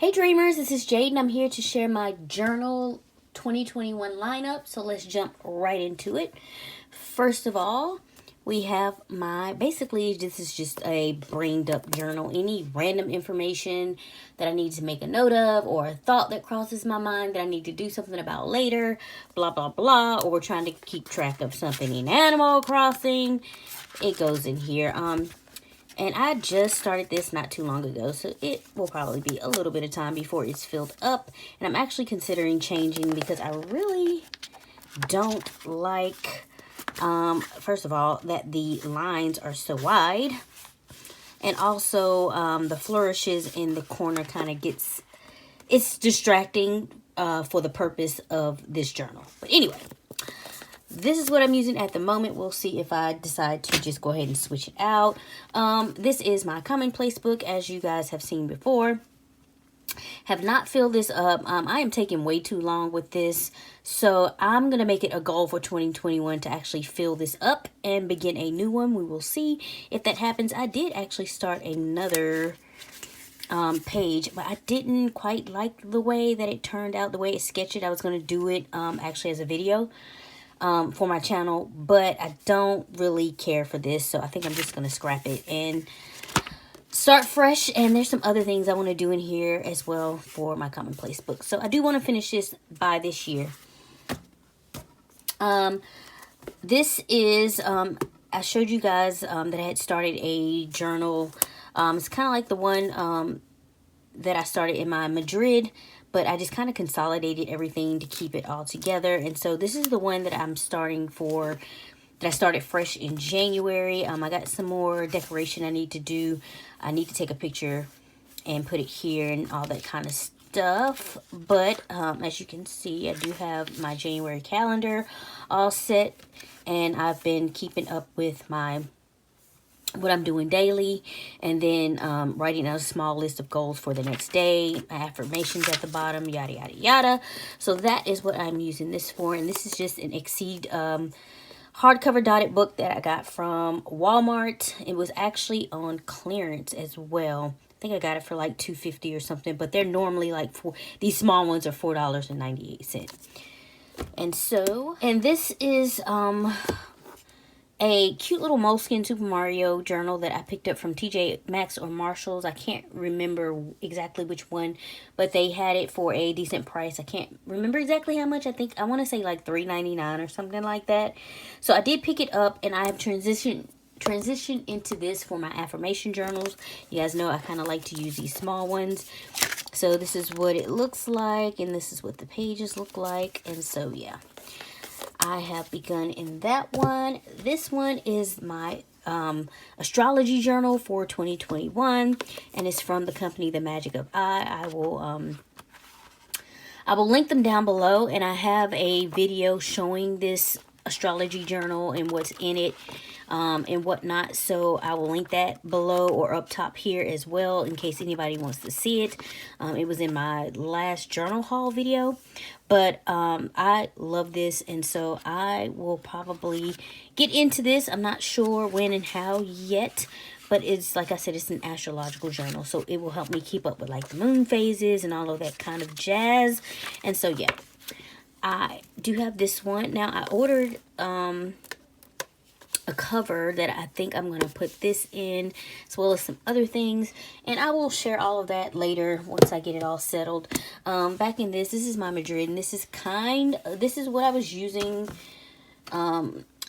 Hey Dreamers, this is Jade and I'm here to share my journal 2021 lineup. So let's jump right into it. First of all, we have basically this is just a brained up journal. Any random information that I need to make a note of, or a thought that crosses my mind that I need to do something about later, blah blah blah, or we're trying to keep track of something in Animal Crossing, it goes in here. And I just started this not too long ago, so it will probably be a little bit of time before it's filled up. And I'm actually considering changing because I really don't like, first of all, that the lines are so wide. And also, the flourishes in the corner kind of it's distracting for the purpose of this journal. But anyway, this is what I'm using at the moment. We'll see if I decide to just go ahead and switch it out. This is my commonplace book, as you guys have seen before. Have not filled this up. I am taking way too long with this. So I'm going to make it a goal for 2021 to actually fill this up and begin a new one. We will see if that happens. I did actually start another page, but I didn't quite like the way that it turned out, the way it sketched it. I was going to do it actually as a video. For my channel, but I don't really care for this, so I think I'm just going to scrap it and start fresh. And there's some other things I want to do in here as well for my commonplace book, so I do want to finish this by this year. This is I showed you guys that I had started a journal. It's kind of like the one that I started in my Madrid, but I just kind of consolidated everything to keep it all together. And so this is the one that I'm starting for, that I started fresh in January. I got some more decoration I need to do. I need to take a picture and put it here and all that kind of stuff. But as you can see, I do have my January calendar all set. And I've been keeping up with what I'm doing daily, and then writing out a small list of goals for the next day, affirmations at the bottom, yada yada yada. So that is what I'm using this for. And this is just an Exceed hardcover dotted book that I got from Walmart. It was actually on clearance as well. I think I got it for like $2.50 or something, but they're normally like these small ones are $4.98. And this is a cute little moleskin Super Mario journal that I picked up from TJ Maxx or Marshall's. I can't remember exactly which one, but they had it for a decent price. I can't remember exactly how much. I want to say like $3.99 or something like that. So I did pick it up, and I have transitioned into this for my affirmation journals. You guys know I kind of like to use these small ones. So this is what it looks like, and this is what the pages look like. And so yeah, I have begun in that one. This one is my astrology journal for 2021, and it's from the company The Magic of I. I will link them down below, and I have a video showing this astrology journal and what's in it and whatnot. So I will link that below or up top here as well in case anybody wants to see it. It was in my last journal haul video. But I love this, and so I will probably get into this. I'm not sure when and how yet, but it's, like I said, it's an astrological journal, so it will help me keep up with like the moon phases and all of that kind of jazz. And so yeah, I do have this one. Now I ordered a cover that I think I'm going to put this in, as well as some other things, and I will share all of that later once I get it all settled. Back in this is my Madrid, and this is what I was using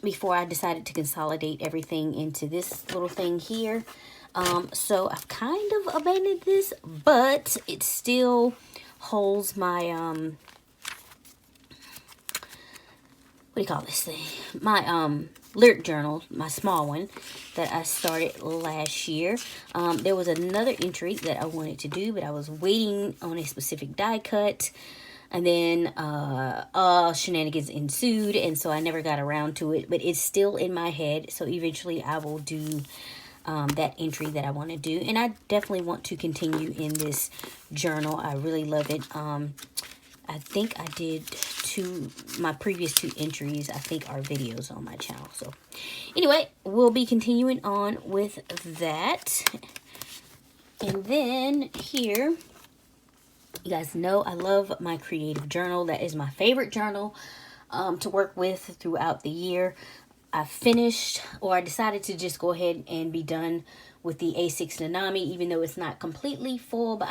before I decided to consolidate everything into this little thing here. So I've kind of abandoned this, but it still holds my what do you call this thing? My lyric journal, my small one that I started last year. There was another entry that I wanted to do, but I was waiting on a specific die cut, and then shenanigans ensued, and so I never got around to it. But it's still in my head, so eventually I will do that entry that I want to do, and I definitely want to continue in this journal. I really love it. I think I did my previous 2 entries, I think, are videos on my channel. So anyway, we'll be continuing on with that. And then here You guys know I love my creative journal. That is my favorite journal to work with throughout the year. I finished, or I decided to just go ahead and be done with the A6 Nanami, even though it's not completely full, but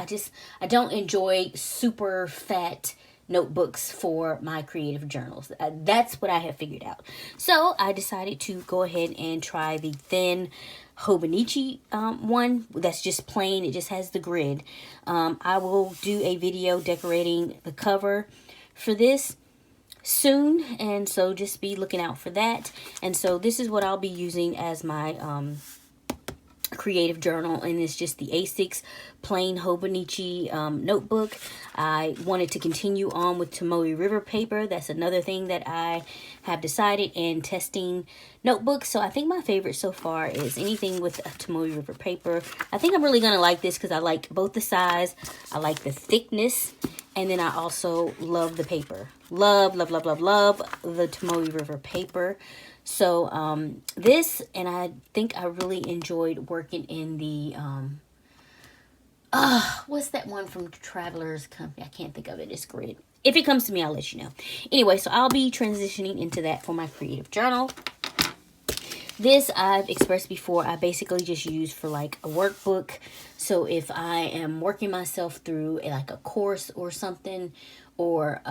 I don't enjoy super fat notebooks for my creative journals. That's what I have figured out. So I decided to go ahead and try the thin Hobonichi one that's just plain. It just has the grid. I will do a video decorating the cover for this soon, and so just be looking out for that. And so this is what I'll be using as my creative journal, and it's just the A6 plain Hobonichi notebook. I wanted to continue on with Tomoe River paper. That's another thing that I have decided in testing notebooks. So I think my favorite so far is anything with Tomoe River paper. I think I'm really gonna like this because I like both the size, I like the thickness, and then I also love the paper. Love the Tomoe River paper. So this, and I think I really enjoyed working in the what's that one from Traveler's Company? I can't think of it. It's grid. If it comes to me, I'll let you know. Anyway, so I'll be transitioning into that for my creative journal. This I've expressed before, I basically just use for like a workbook. So if I am working myself through like a course or something, or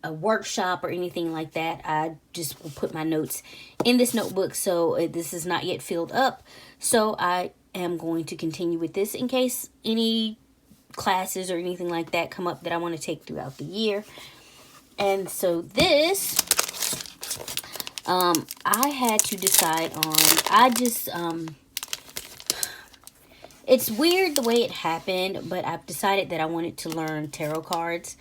a workshop or anything like that, I just will put my notes in this notebook. So this is not yet filled up. So I am going to continue with this in case any classes or anything like that come up that I want to take throughout the year. And so this, I had to decide on, it's weird the way it happened, but I've decided that I wanted to learn tarot cards.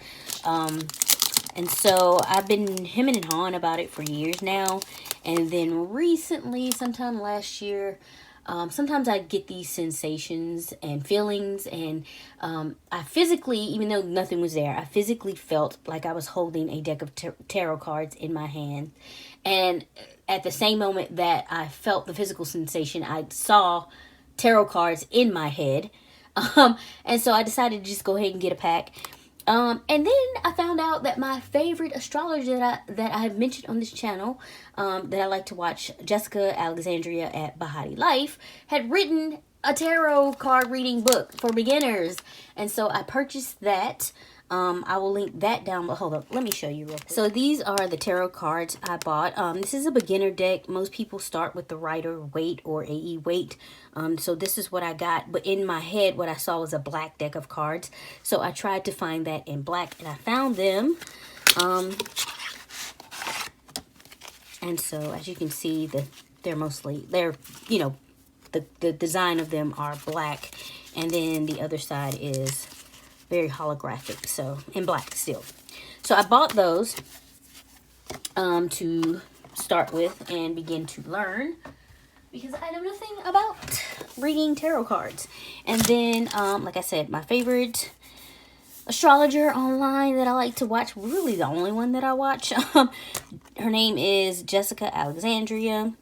And so I've been hemming and hawing about it for years now. And then recently, sometime last year, sometimes I get these sensations and feelings. And I physically, even though nothing was there, I physically felt like I was holding a deck of tarot cards in my hand. And at the same moment that I felt the physical sensation, I saw tarot cards in my head. And so I decided to just go ahead and get a pack. And then I found out that my favorite astrologer that I have mentioned on this channel, that I like to watch, Jessica Alexandria at Bahati Life, had written a tarot card reading book for beginners. And so I purchased that. I will link that down below. Hold up, let me show you real quick. So these are the tarot cards I bought. This is a beginner deck. Most people start with the Rider Waite or AE Waite. So this is what I got. But in my head, what I saw was a black deck of cards. So I tried to find that in black, and I found them. And so as you can see, they're you know, the design of them are black, and then the other side is very holographic, so in black still. So I bought those to start with and begin to learn, because I know nothing about reading tarot cards. And then like I said, my favorite astrologer online that I like to watch, really the only one that I watch, her name is Jessica Alexandria.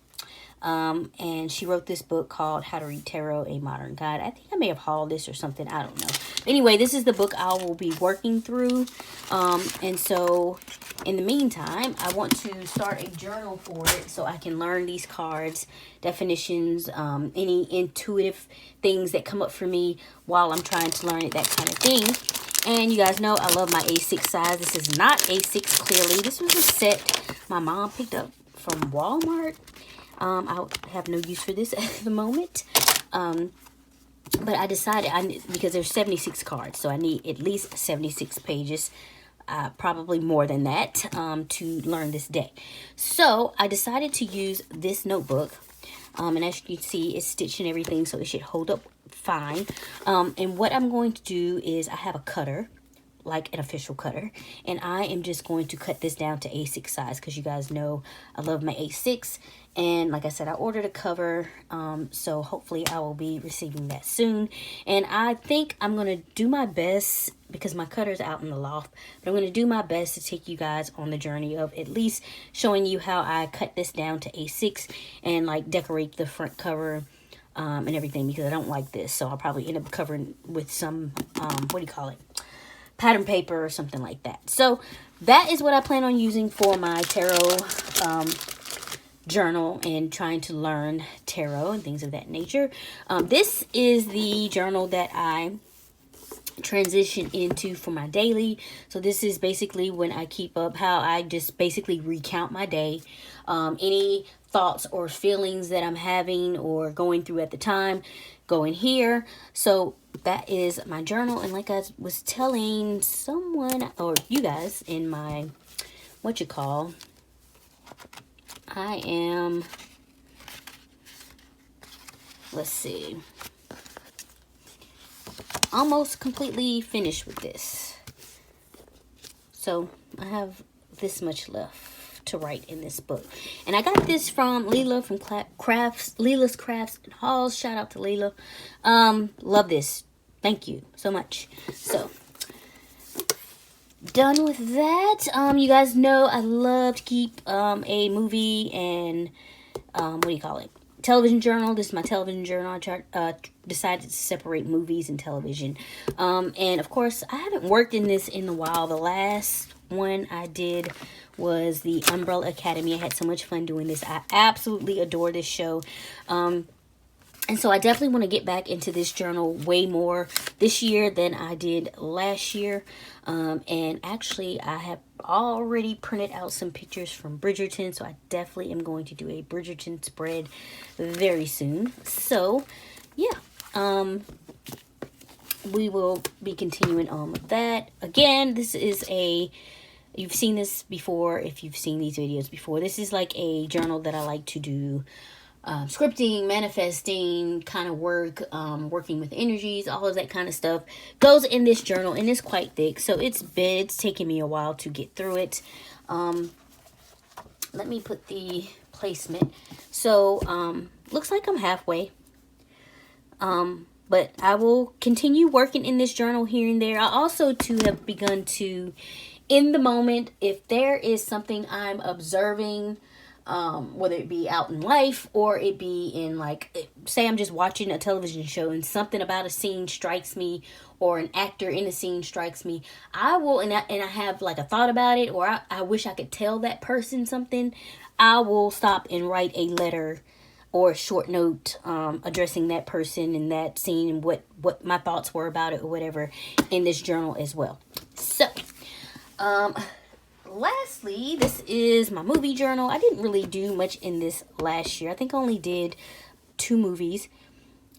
And she wrote this book called How to Read Tarot, A Modern Guide. I think I may have hauled this or something. I don't know. Anyway, this is the book I will be working through. And so in the meantime, I want to start a journal for it so I can learn these cards, definitions, any intuitive things that come up for me while I'm trying to learn it, that kind of thing. And you guys know I love my A6 size. This is not A6 clearly. This was a set my mom picked up from Walmart. I have no use for this at the moment. But I decided, because there's 76 cards, so I need at least 76 pages, probably more than that, to learn this deck. So I decided to use this notebook. And as you can see, it's stitched and everything, so it should hold up fine. And what I'm going to do is I have a cutter, like an official cutter, and I am just going to cut this down to A6 size, because you guys know I love my A6. And like I said, I ordered a cover, so hopefully I will be receiving that soon. And I think I'm going to do my best, because my cutter's out in the loft, but I'm going to do my best to take you guys on the journey of at least showing you how I cut this down to A6 and like decorate the front cover and everything, because I don't like this. So I'll probably end up covering with some, what do you call it? pattern paper or something like that. So that is what I plan on using for my tarot journal and trying to learn tarot and things of that nature. This is the journal that I transition into for my daily. So this is basically when I keep up how I just basically recount my day, any thoughts or feelings that I'm having or going through at the time go in here. So that is my journal. And like I was telling someone or you guys in my I am, let's see, almost completely finished with this. So I have this much left to write in this book. And I got this from Leela from Leela's Crafts and Hauls. Shout out to Leela. Love this. Thank you so much. So done with that. You guys know I love to keep a movie and television journal. This is my television journal. I decided to separate movies and television. And of course, I haven't worked in this in a while. The last one I did was the Umbrella Academy. I had so much fun doing this. I absolutely adore this show. And so I definitely want to get back into this journal way more this year than I did last year. And actually, I have already printed out some pictures from Bridgerton. So I definitely am going to do a Bridgerton spread very soon. So, yeah. We will be continuing on with that. Again, this is you've seen this before if you've seen these videos before. This is like a journal that I like to do. Scripting, manifesting kind of work, working with energies, all of that kind of stuff goes in this journal, and it's quite thick, so it's taken me a while to get through it. Let me put the placement. So looks like I'm halfway, but I will continue working in this journal here and there. I also too have begun to, in the moment, if there is something I'm observing, whether it be out in life or it be in, like, say I'm just watching a television show and something about a scene strikes me, or an actor in a scene strikes me, I will, and I have like a thought about it, or I wish I could tell that person something, I will stop and write a letter or a short note addressing that person in that scene and what my thoughts were about it or whatever in this journal as well. So, lastly, this is my movie journal. I didn't really do much in this last year. I think I only did 2 movies.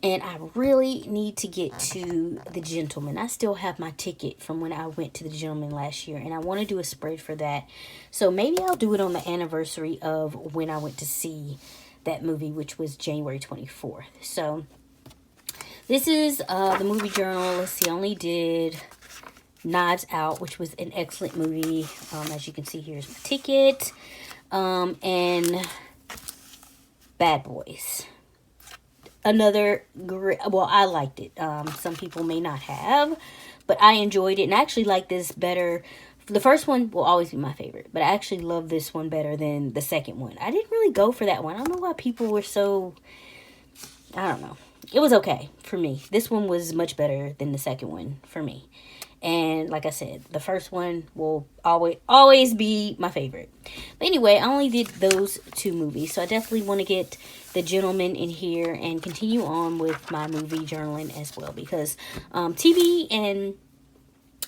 And I really need to get to The Gentleman. I still have my ticket from when I went to The Gentleman last year. And I want to do a spread for that. So maybe I'll do it on the anniversary of when I went to see that movie, which was January 24th. So this is the movie journal. Let's see, I only did Knives Out, which was an excellent movie. As you can see, here's my ticket. And Bad Boys. Another great, well, I liked it. Some people may not have, but I enjoyed it. And I actually like this better. The first one will always be my favorite, but I actually love this one better than the second one. I didn't really go for that one. I don't know why people were so, I don't know. It was okay for me. This one was much better than the second one for me. And like I said, the first one will always be my favorite. But anyway, I only did those 2 movies. So I definitely want to get The Gentleman in here and continue on with my movie journaling as well. Because TV and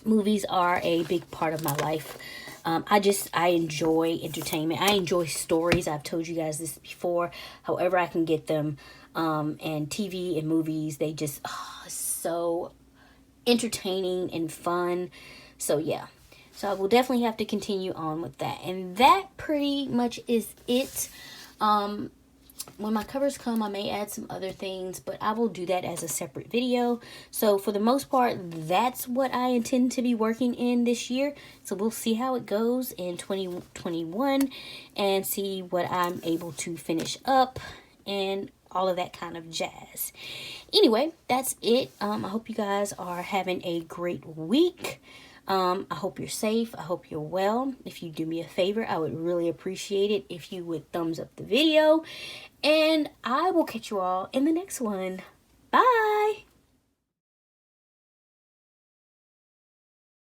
movies are a big part of my life. I enjoy entertainment. I enjoy stories. I've told you guys this before. However I can get them. And TV and movies, they just so entertaining and fun. So yeah, so I will definitely have to continue on with that, and that pretty much is it. When my covers come, I may add some other things, but I will do that as a separate video. So for the most part, that's what I intend to be working in this year. So we'll see how it goes in 2021 and see what I'm able to finish up and all of that kind of jazz. Anyway, that's it. I hope you guys are having a great week. I hope you're safe. I hope you're well. If you do me a favor, I would really appreciate it if you would thumbs up the video. And I will catch you all in the next one.